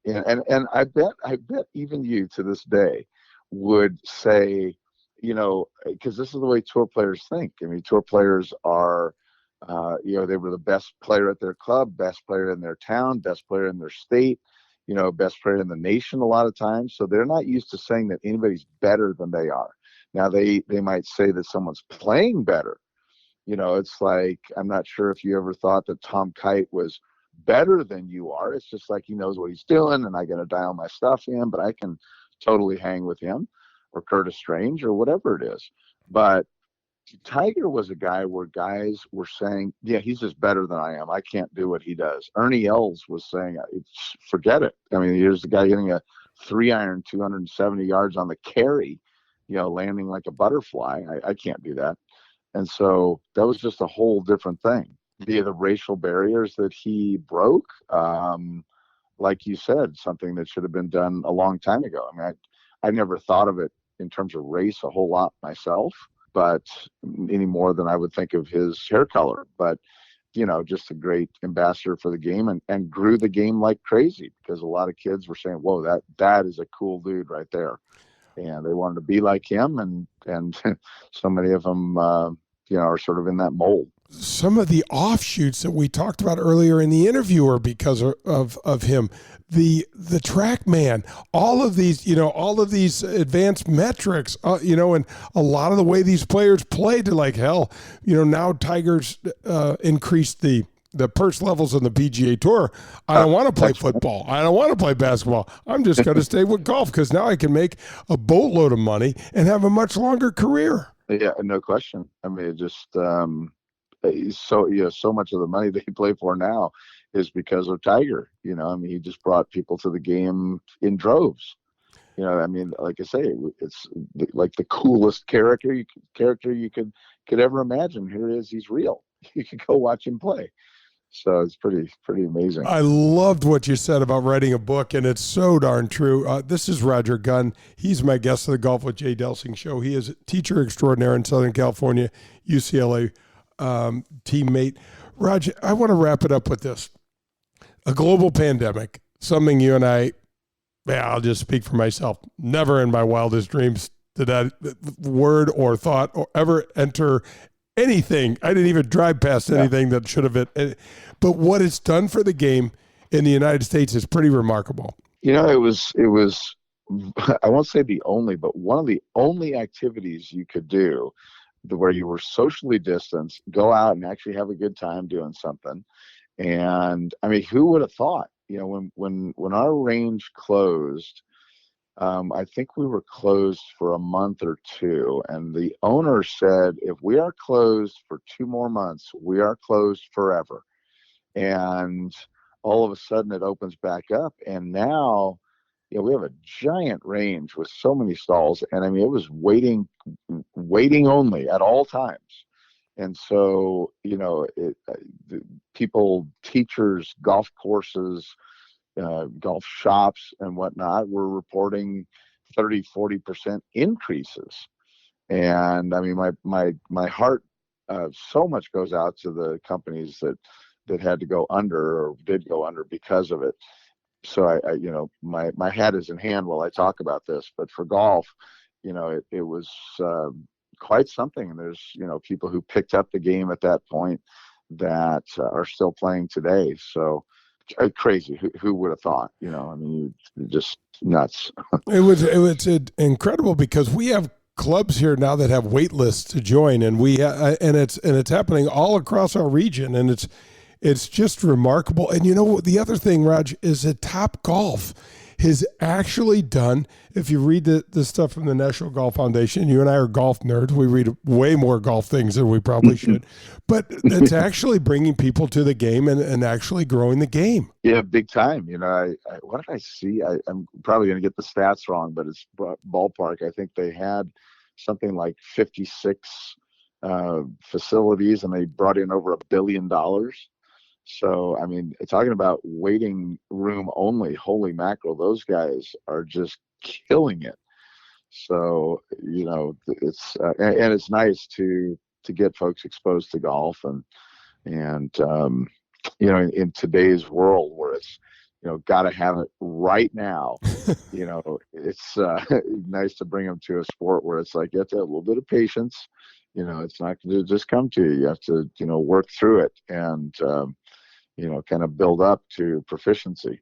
and I bet even you to this day would say, because this is the way tour players think. I mean, tour players are, they were the best player at their club, best player in their town, best player in their state, best player in the nation a lot of times. So they're not used to saying that anybody's better than they are. Now they might say that someone's playing better. It's like, I'm not sure if you ever thought that Tom Kite was better than you are. It's just like he knows what he's doing, and I got to dial my stuff in, but I can totally hang with him, or Curtis Strange, or whatever it is. But Tiger was a guy where guys were saying, yeah, he's just better than I am. I can't do what he does. Ernie Els was saying, forget it. I mean, here's the guy hitting a 3-iron 270 yards on the carry, landing like a butterfly. I can't do that. And so that was just a whole different thing. The racial barriers that he broke, like you said, something that should have been done a long time ago. I mean, I never thought of it in terms of race a whole lot myself, but any more than I would think of his hair color. But, just a great ambassador for the game and grew the game like crazy, because a lot of kids were saying, whoa, that is a cool dude right there. And they wanted to be like him. And so many of them, are sort of in that mold. Some of the offshoots that we talked about earlier in the interview are because of him. The TrackMan, all of these advanced metrics, and a lot of the way these players play to now Tiger's increased the purse levels on the PGA Tour. I don't want to play football. I don't want to play basketball. I'm just going to stay with golf, because now I can make a boatload of money and have a much longer career. Yeah, no question. I mean, it just so much of the money they play for now is because of Tiger. He just brought people to the game in droves. Like I say, it's like the coolest character you could ever imagine. Here he is. He's real. You could go watch him play. So it's pretty amazing. I loved what you said about writing a book, and it's so darn true. This is Roger Gunn. He's my guest of the Golf with Jay Delsing show. He is a teacher extraordinaire in Southern California, UCLA teammate. Roger, I want to wrap it up with this. A global pandemic, something you and I'll just speak for myself, never in my wildest dreams did that word or thought or ever enter anything. I didn't even drive past anything that should have been. But what it's done for the game in the United States is pretty remarkable. It was, I won't say the only, but one of the only activities you could do where you were socially distanced, go out and actually have a good time doing something. And I mean, who would have thought, when our range closed, I think we were closed for a month or two, and the owner said, if we are closed for 2 more months, we are closed forever. And all of a sudden it opens back up, and now we have a giant range with so many stalls, and I mean, it was waiting only at all times. And so, people, teachers, golf courses, golf shops and whatnot were reporting 30-40% increases. And I mean, my heart so much goes out to the companies that had to go under or did go under because of it. So I my hat is in hand while I talk about this, but for golf, it was quite something. And there's, people who picked up the game at that point that are still playing today. So crazy. Who would have thought? I mean, just nuts. It was incredible, because we have clubs here now that have wait lists to join, and it's happening all across our region, and it's just remarkable. And the other thing, Raj, is that Top Golf has actually done, if you read the stuff from the National Golf Foundation, you and I are golf nerds, we read way more golf things than we probably should, but it's actually bringing people to the game and actually growing the game. Yeah, big time. What did I see? I'm probably going to get the stats wrong, but it's ballpark. I think they had something like 56 facilities, and they brought in over $1 billion. So, I mean, talking about waiting room only, holy mackerel, those guys are just killing it. So, it's and it's nice to get folks exposed to golf and in today's world where it's, got to have it right now. It's nice to bring them to a sport where it's like you have to have a little bit of patience. It's not going to just come to you. You have to, work through it and, kind of build up to proficiency.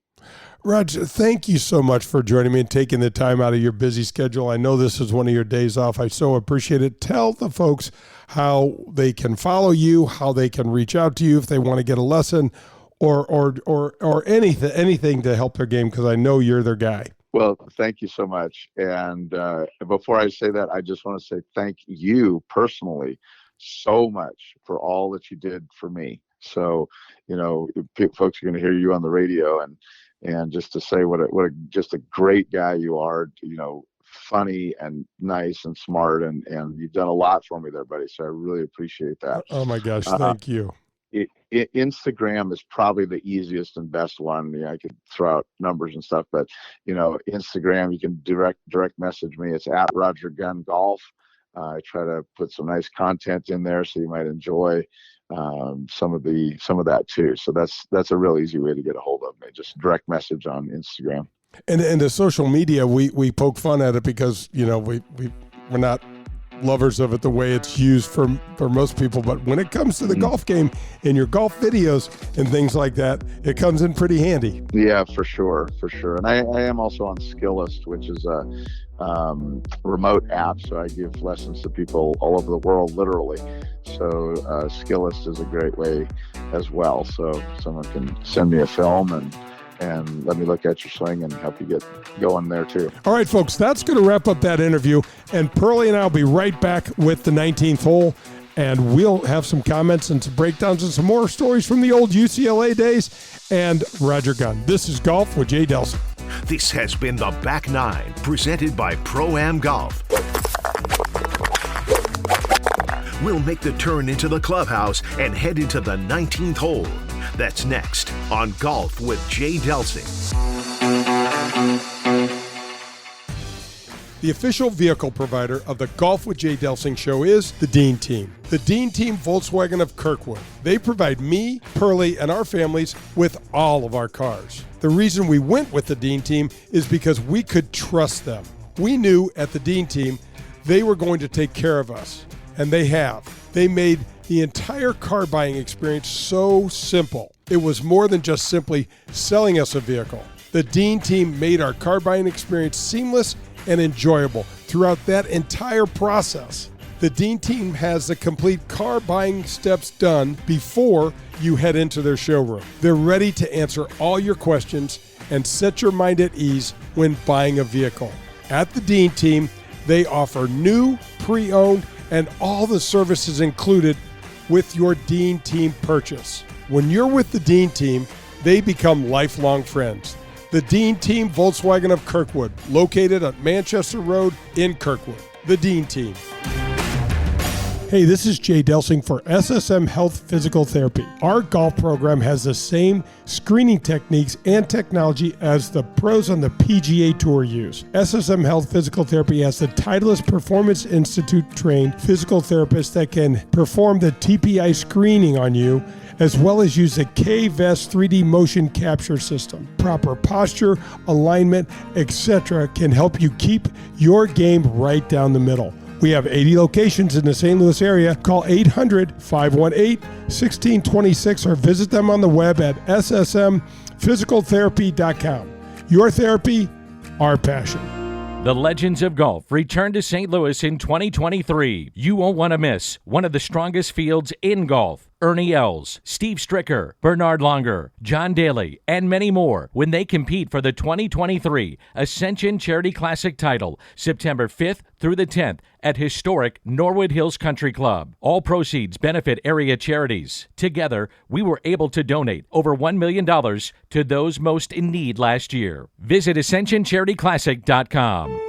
Roger, thank you so much for joining me and taking the time out of your busy schedule. I know this is one of your days off. I so appreciate it. Tell the folks how they can follow you, how they can reach out to you if they want to get a lesson or anything to help their game, because I know you're their guy. Well, thank you so much. And before I say that, I just want to say thank you personally so much for all that you did for me. So, folks are going to hear you on the radio, and just to say just a great guy you are. Funny and nice and smart, and you've done a lot for me there, buddy. So I really appreciate that. Oh my gosh, thank you. Instagram is probably the easiest and best one. I could throw out numbers and stuff, but Instagram, you can direct message me. It's at Roger Gunn Golf. I try to put some nice content in there, so you might enjoy some of that too. So that's a real easy way to get a hold of me. Just direct message on Instagram. And the social media, we poke fun at it because we're not lovers of it the way it's used for most people, but when it comes to the golf game and your golf videos and things like that, it comes in pretty handy. Yeah, for sure. And I am also on Skillist, which is a remote app, so I give lessons to people all over the world, literally. So Skillist is a great way as well. So someone can send me a film and let me look at your swing and help you get going there too. All right, folks, that's going to wrap up that interview. And Pearlie and I will be right back with the 19th hole, and we'll have some comments and some breakdowns and some more stories from the old UCLA days and Roger Gunn. This is Golf with Jay Delsing. This has been the Back Nine, presented by Pro-Am Golf. We'll make the turn into the clubhouse and head into the 19th hole. That's next on Golf with Jay Delsing. The official vehicle provider of the Golf with Jay Delsing show is the Dean Team. The Dean Team Volkswagen of Kirkwood. They provide me, Pearlie, and our families with all of our cars. The reason we went with the Dean Team is because we could trust them. We knew at the Dean Team they were going to take care of us, and they have. They made the entire car buying experience so simple. It was more than just simply selling us a vehicle. The Dean Team made our car buying experience seamless and enjoyable throughout that entire process. The Dean Team has the complete car buying steps done before you head into their showroom. They're ready to answer all your questions and set your mind at ease when buying a vehicle. At the Dean Team, they offer new, pre-owned, and all the services included with your Dean Team purchase. When you're with the Dean Team, they become lifelong friends. The Dean Team Volkswagen of Kirkwood, located at Manchester Road in Kirkwood. The Dean Team. Hey, this is Jay Delsing for SSM Health Physical Therapy. Our golf program has the same screening techniques and technology as the pros on the PGA Tour use. SSM Health Physical Therapy has the Titleist Performance Institute trained physical therapists that can perform the TPI screening on you, as well as use the K-Vest 3D motion capture system. Proper posture, alignment, etc. can help you keep your game right down the middle. We have 80 locations in the St. Louis area. Call 800-518-1626 or visit them on the web at ssmphysicaltherapy.com. Your therapy, our passion. The Legends of Golf return to St. Louis in 2023. You won't want to miss one of the strongest fields in golf. Ernie Els, Steve Stricker, Bernard Longer, John Daly, and many more when they compete for the 2023 Ascension Charity Classic title, September 5th through the 10th at historic Norwood Hills Country Club. All proceeds benefit area charities. Together, we were able to donate over $1 million to those most in need last year. Visit AscensionCharityClassic.com.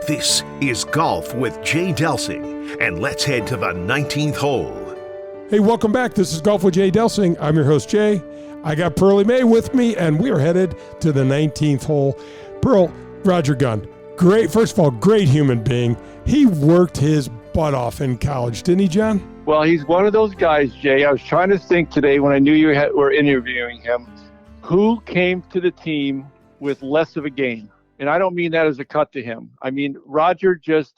This is Golf with Jay Delsing, and let's head to the 19th hole. Hey, welcome back. This is Golf with Jay Delsing. I'm your host, Jay. I got Pearlie May with me, and we are headed to the 19th hole. Pearl, Roger Gunn, great, first of all, great human being. He worked his butt off in college, didn't he, John? Well, he's one of those guys, Jay. I was trying to think today when I knew you were interviewing him, who came to the team with less of a game. And I don't mean that as a cut to him. I mean, Roger just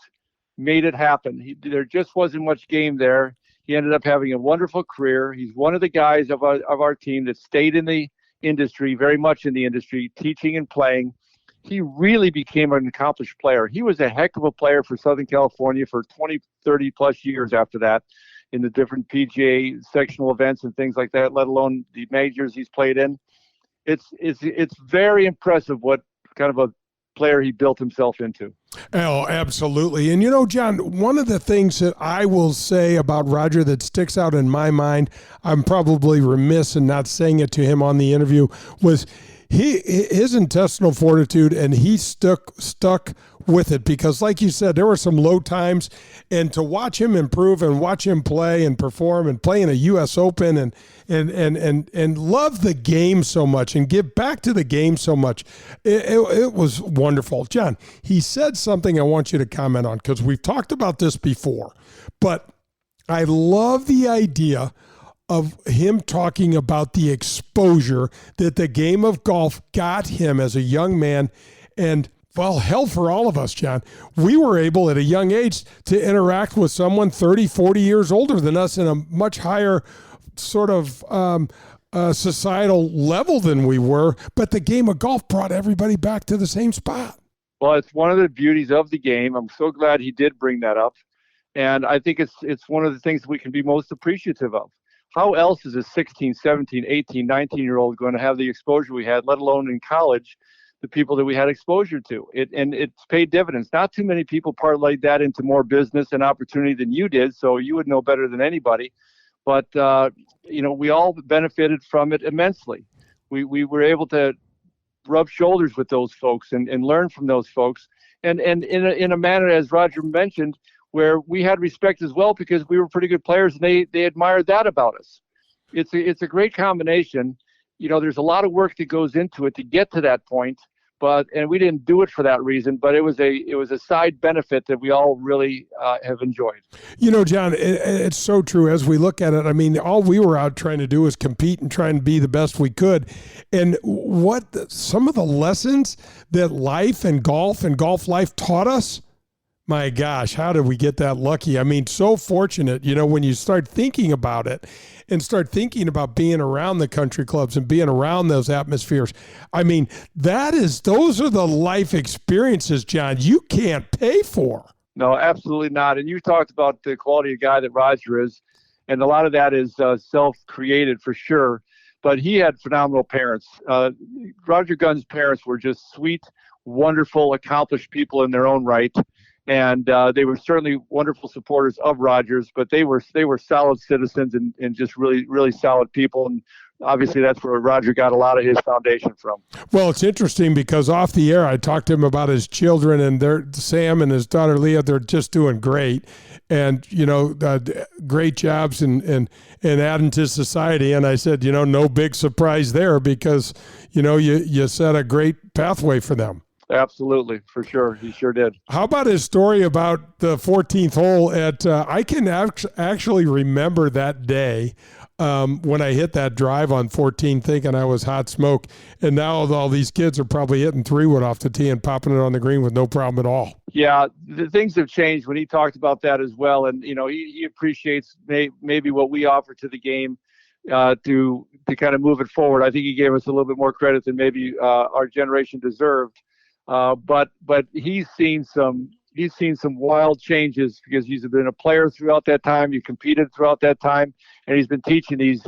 made it happen. There just wasn't much game there. He ended up having a wonderful career. He's one of the guys of our team that stayed in the industry, very much in the industry, teaching and playing. He really became an accomplished player. He was a heck of a player for Southern California for 20, 30 plus years after that. in the different PGA sectional events and things like that, let alone the majors he's played in. It's very impressive what kind of a player he built himself into. Oh, absolutely. And, John, one of the things that I will say about Roger that sticks out in my mind, I'm probably remiss in not saying it to him on the interview, was his intestinal fortitude, and he stuck with it because, like you said, there were some low times, and to watch him improve and watch him play and perform and play in a U.S. Open and love the game so much and give back to the game so much, it was wonderful. John, he said something I want you to comment on because we've talked about this before, but I love the idea of him talking about the exposure that the game of golf got him as a young man. And, well, hell, for all of us, John, we were able at a young age to interact with someone 30, 40 years older than us in a much higher sort of societal level than we were. But the game of golf brought everybody back to the same spot. Well, it's one of the beauties of the game. I'm so glad he did bring that up. And I think it's one of the things we can be most appreciative of. How else is a 16, 17, 18, 19-year-old going to have the exposure we had, let alone in college, the people that we had exposure to? It's paid dividends. Not too many people parlayed that into more business and opportunity than you did, so you would know better than anybody. But, we all benefited from it immensely. We were able to rub shoulders with those folks and learn from those folks. And in a manner, as Roger mentioned, where we had respect as well because we were pretty good players and they admired that about us. It's a great combination. There's a lot of work that goes into it to get to that point, and we didn't do it for that reason, but it was a side benefit that we all really have enjoyed. John, it's so true. As we look at it, I mean, all we were out trying to do was compete and try and be the best we could. And some of the lessons that life and golf life taught us, my gosh, how did we get that lucky? I mean, so fortunate, when you start thinking about it and start thinking about being around the country clubs and being around those atmospheres. I mean, those are the life experiences, John, you can't pay for. No, absolutely not. And you talked about the quality of guy that Roger is, and a lot of that is self-created for sure. But he had phenomenal parents. Roger Gunn's parents were just sweet, wonderful, accomplished people in their own right. And they were certainly wonderful supporters of Rogers, but they were solid citizens and just really, really solid people. And obviously that's where Roger got a lot of his foundation from. Well, it's interesting because off the air, I talked to him about his children, and Sam and his daughter Leah, they're just doing great. And, great jobs and adding to society. And I said, no big surprise there because, you set a great pathway for them. Absolutely, for sure. He sure did. How about his story about the 14th hole at I can actually remember that day when I hit that drive on 14 thinking I was hot smoke, and now all these kids are probably hitting 3-wood off the tee and popping it on the green with no problem at all. Yeah, the things have changed when he talked about that as well, and he appreciates maybe what we offer to the game to kind of move it forward. I think he gave us a little bit more credit than maybe our generation deserved. But he's seen some wild changes because he's been a player throughout that time. He competed throughout that time, and he's been teaching these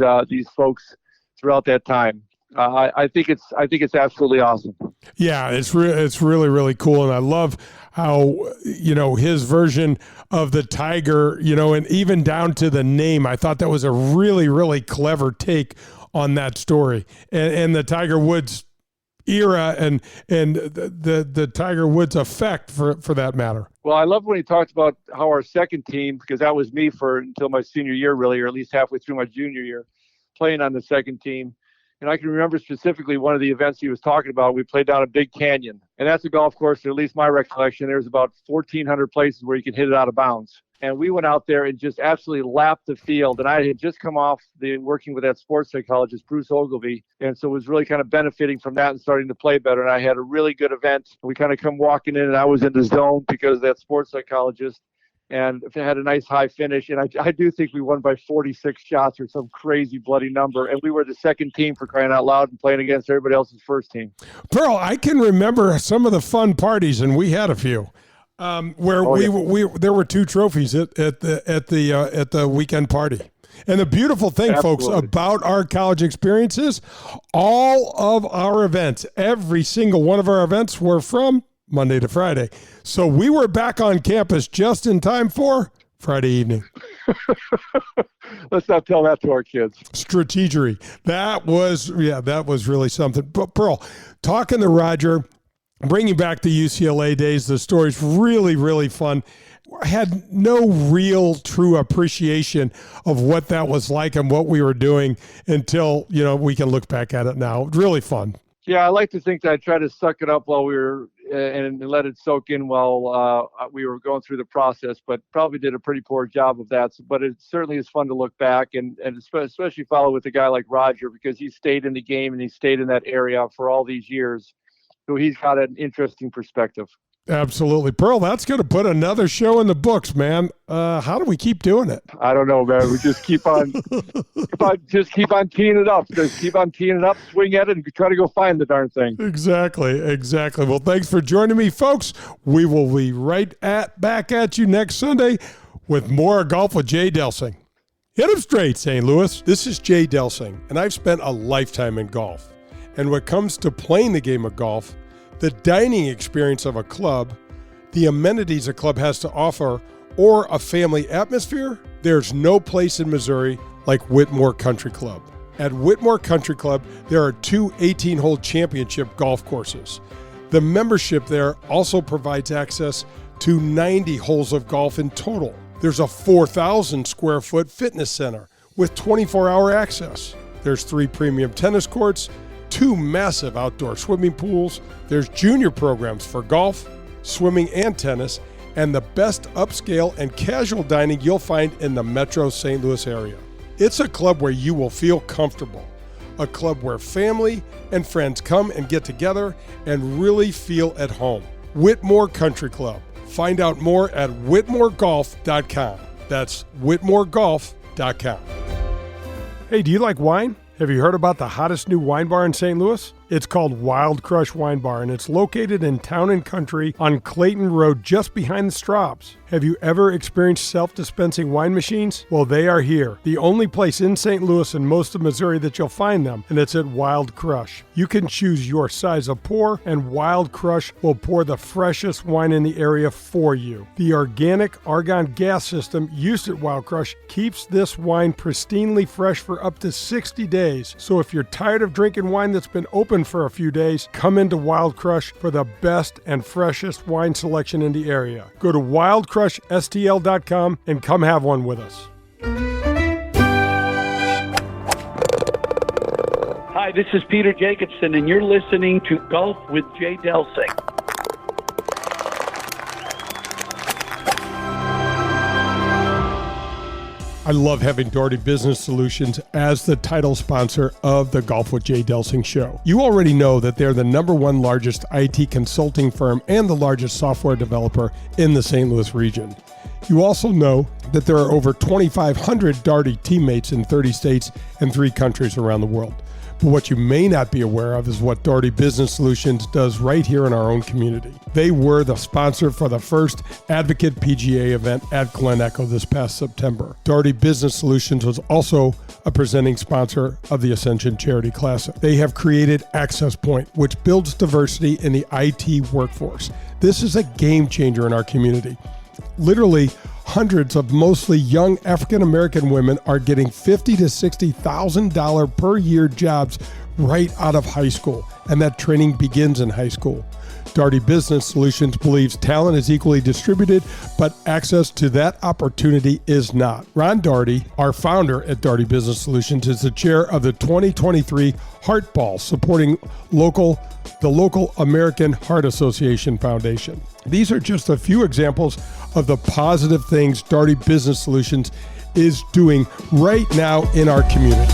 folks throughout that time. I think it's absolutely awesome. Yeah, it's really, really cool, and I love how his version of the Tiger, and even down to the name. I thought that was a really, really clever take on that story, and the Tiger Woods era and the Tiger Woods effect for that matter. Well, I love when he talked about how our second team, because that was me until my senior year really, or at least halfway through my junior year, playing on the second team. And I can remember specifically one of the events he was talking about. We played down a Big Canyon, and that's a golf course, at least my recollection, there's about 1,400 places where you can hit it out of bounds. And we went out there and just absolutely lapped the field. And I had just come off working with that sports psychologist, Bruce Ogilvy. And so was really kind of benefiting from that and starting to play better. And I had a really good event. We kind of come walking in, and I was in the zone because of that sports psychologist. And had a nice high finish. And I do think we won by 46 shots or some crazy bloody number. And we were the second team, for crying out loud, and playing against everybody else's first team. Pearl, I can remember some of the fun parties, and we had a few. Where there were 2 trophies at the weekend party. And the beautiful thing, Absolutely. folks, about our college experiences, all of our events, every single one of our events were from Monday to Friday. So we were back on campus just in time for Friday evening. Let's not tell that to our kids. Strategery. That was really something. But Pearl, talking to Roger, bringing back the UCLA days, the story's really, really fun. I had no real true appreciation of what that was like and what we were doing until, we can look back at it now. Really fun. Yeah, I like to think that I tried to suck it up while we were and let it soak in while we were going through the process, but probably did a pretty poor job of that. But it certainly is fun to look back and especially follow with a guy like Roger, because he stayed in the game and he stayed in that area for all these years. So he's got an interesting perspective. Absolutely. Pearl, that's going to put another show in the books, man. How do we keep doing it? I don't know, man. We just keep on teeing it up. Just keep on teeing it up, swing at it, and try to go find the darn thing. Exactly. Well, thanks for joining me, folks. We will be back at you next Sunday with more Golf with Jay Delsing. Hit 'em straight, St. Louis. This is Jay Delsing, and I've spent a lifetime in golf. And when it comes to playing the game of golf, the dining experience of a club, the amenities a club has to offer, or a family atmosphere, there's no place in Missouri like Whitmore Country Club. At Whitmore Country Club, there are 2 18-hole championship golf courses. The membership there also provides access to 90 holes of golf in total. There's a 4,000 square foot fitness center with 24-hour access. There's 3 premium tennis courts, 2 massive outdoor swimming pools. There's junior programs for golf, swimming, and tennis, and the best upscale and casual dining you'll find in the Metro St. Louis area. It's a club where you will feel comfortable, a club where family and friends come and get together and really feel at home. Whitmore Country Club. Find out more at whitmoregolf.com. That's whitmoregolf.com. Hey, do you like wine? Have you heard about the hottest new wine bar in St. Louis? It's called Wild Crush Wine Bar, and it's located in Town and Country on Clayton Road, just behind the Straubs. Have you ever experienced self-dispensing wine machines? Well, they are here. The only place in St. Louis and most of Missouri that you'll find them, and it's at Wild Crush. You can choose your size of pour, and Wild Crush will pour the freshest wine in the area for you. The organic argon gas system used at Wild Crush keeps this wine pristinely fresh for up to 60 days. So if you're tired of drinking wine that's been open for a few days, come into Wild Crush for the best and freshest wine selection in the area. Go to wildcrushstl.com and come have one with us. Hi, this is Peter Jacobson, and you're listening to Golf with Jay Delsing. I love having Doherty Business Solutions as the title sponsor of the Golf with Jay Delsing show. You already know that they're the #1 largest IT consulting firm and the largest software developer in the St. Louis region. You also know that there are over 2,500 Doherty teammates in 30 states and 3 countries around the world. But what you may not be aware of is what Doherty Business Solutions does right here in our own community. They were the sponsor for the first Advocate PGA event at Glen Echo this past September. Doherty Business Solutions was also a presenting sponsor of the Ascension Charity Classic. They have created Access Point, which builds diversity in the IT workforce. This is a game changer in our community. Literally, hundreds of mostly young African-American women are getting $50,000 to $60,000 per year jobs right out of high school, and that training begins in high school. Doherty Business Solutions believes talent is equally distributed, but access to that opportunity is not. Ron Doherty, our founder at Doherty Business Solutions, is the chair of the 2023 Heart Ball, supporting the local American Heart Association Foundation. These are just a few examples of the positive things Doherty Business Solutions is doing right now in our community.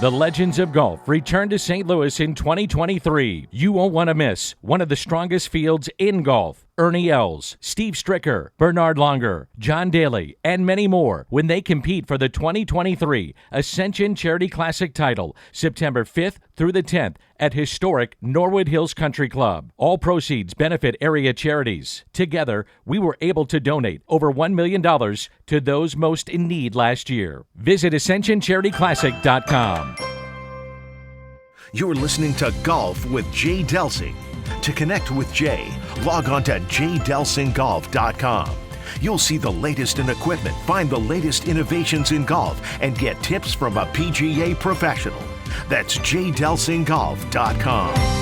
The Legends of Golf return to St. Louis in 2023. You won't want to miss one of the strongest fields in golf. Ernie Els, Steve Stricker, Bernard Longer, John Daly, and many more when they compete for the 2023 Ascension Charity Classic title, September 5th through the 10th at historic Norwood Hills Country Club. All proceeds benefit area charities. Together, we were able to donate over $1 million to those most in need last year. Visit AscensionCharityClassic.com. You're listening to Golf with Jay Delsing. To connect with Jay, log on to jdelsinggolf.com. You'll see the latest in equipment, find the latest innovations in golf, and get tips from a PGA professional. That's jdelsinggolf.com.